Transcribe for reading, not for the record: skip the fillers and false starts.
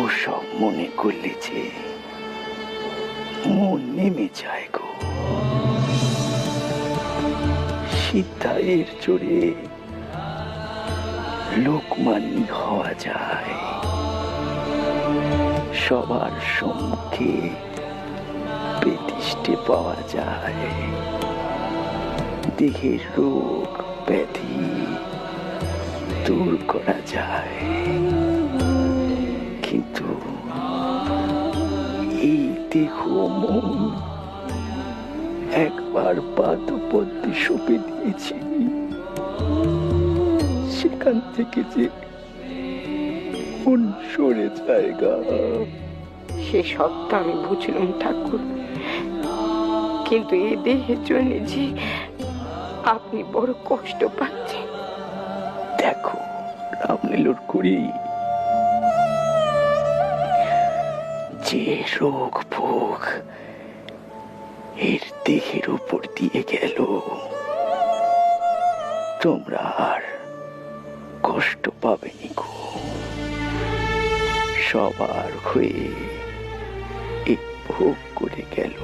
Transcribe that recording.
ওসব মনে করলে যে মন নেমে যায় গো। সিদ্ধায়ের জোরে লোকমান্যি হওয়া যায়, সবার সম্মুখে প্রতিষ্ঠে পাওয়া যায়, দেহের রোগ ব্যাধি দূর করা যায়। কিন্তু এই দেহ মন একবার পাদপদ্মে সঁপে দিয়েছি, সেখান থেকে যে মন সরে জায়গা। সে সব তো আমি বুঝলাম ঠাকুর, কিন্তু এই দেহের জন্য যে আপনি বড় কষ্ট পাচ্ছেন। দেখো রামলীলর করি, যে রোগ ভোগ এর দেহের উপর দিয়ে গেল, তোমরা আর কষ্ট পাবেনি গো। সবার হয়ে এই ভোগ করে গেল।